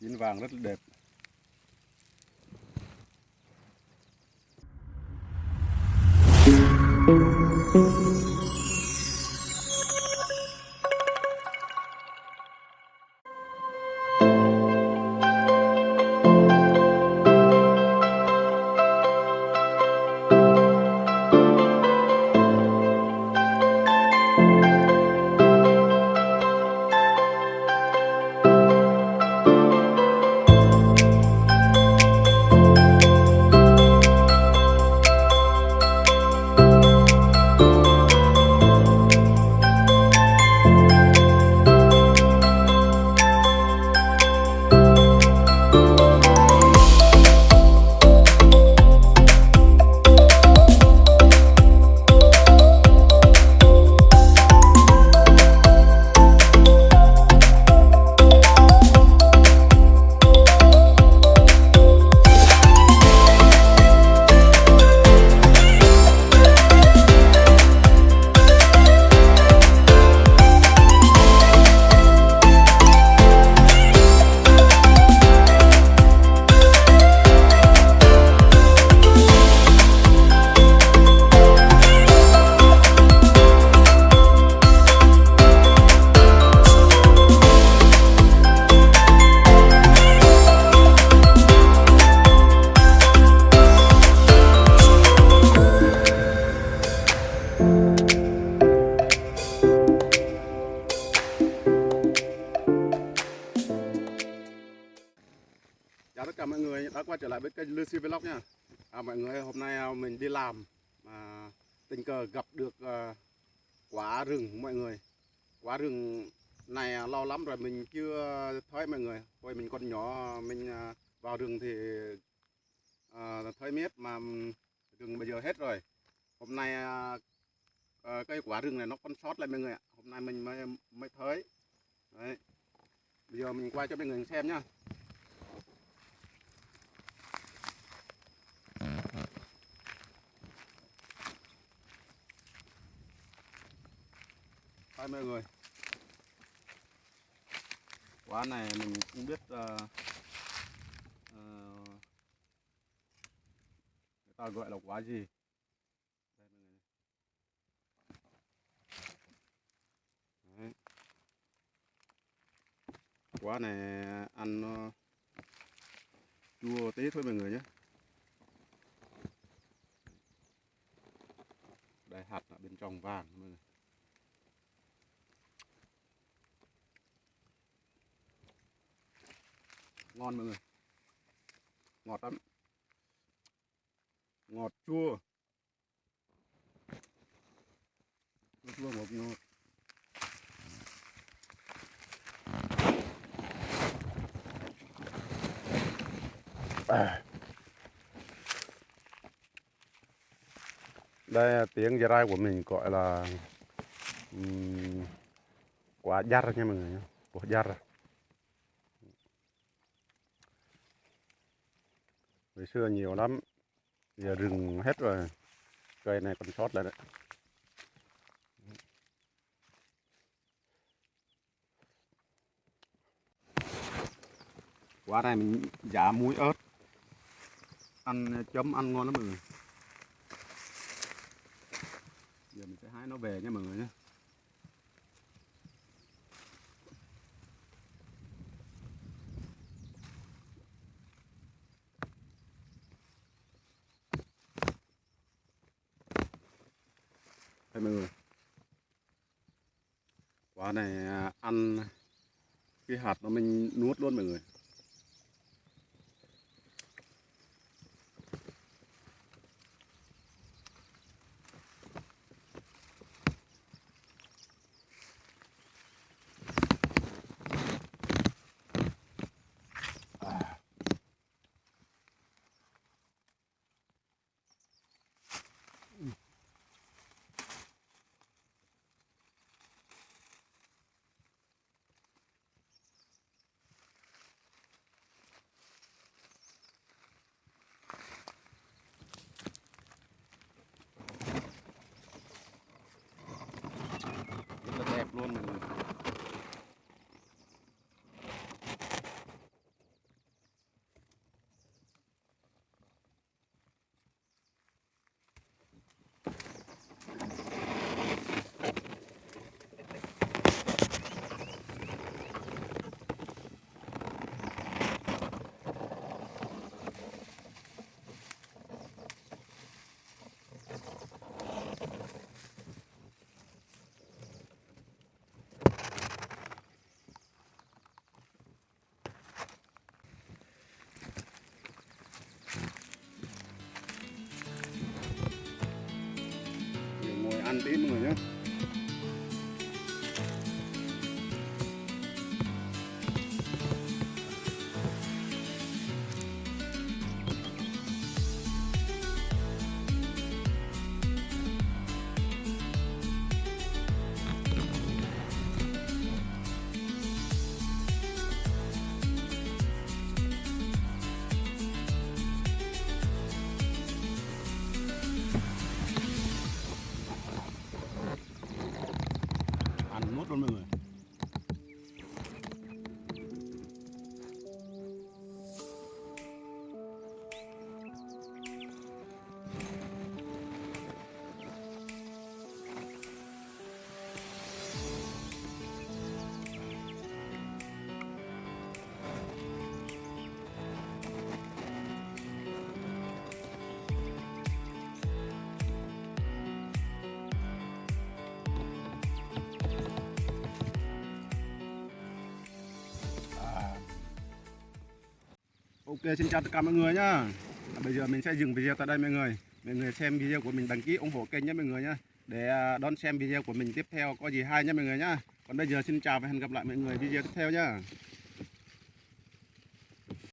Chín vàng rất là đẹp. Chào tất cả mọi người đã quay trở lại với kênh Lucy Vlog nha. Mọi người, hôm nay mình đi làm mà tình cờ gặp được quả rừng mọi người. Quả rừng này lâu lắm rồi mình chưa thấy mọi người. Hồi mình còn nhỏ mình vào rừng thì thấy miết mà rừng bây giờ hết rồi. Hôm nay cây quả rừng này nó còn sót lại mọi người ạ. Hôm nay mình mới thấy. Đấy. Bây giờ mình quay cho mọi người xem nhá. Đây mọi người, quả này mình không biết người ta gọi là quả gì. Đây mọi người. Đấy. Quả này ăn nó chua tí thôi mọi người nhé. Đây hạt ở bên trong vàng mọi người. Ngon mọi người, ngọt lắm, ngọt chua, chua ngọt ngọt. Đây tiếng Gia Rai của mình gọi là quả jar nha mọi người nhé, quả jar. Ngày xưa nhiều lắm, giờ rừng hết rồi, cây này còn sót lại đấy. Quả này mình giả muối ớt, ăn chấm ăn ngon lắm mọi người. Giờ mình sẽ hái nó về nha mọi người nhé. Đây mọi người, quả này ăn cái hạt nó mình nuốt luôn mọi người. tí mọi người nhé. Ăn nốt luôn mọi người. Ok, xin chào tất cả mọi người nhá. Bây giờ mình sẽ dừng video tại đây mọi người. Mọi người xem video của mình, đăng ký ủng hộ kênh nhé mọi người nhá. Để đón xem video của mình tiếp theo có gì hay nhé mọi người nhá. Còn bây giờ xin chào và hẹn gặp lại mọi người video tiếp theo nhá.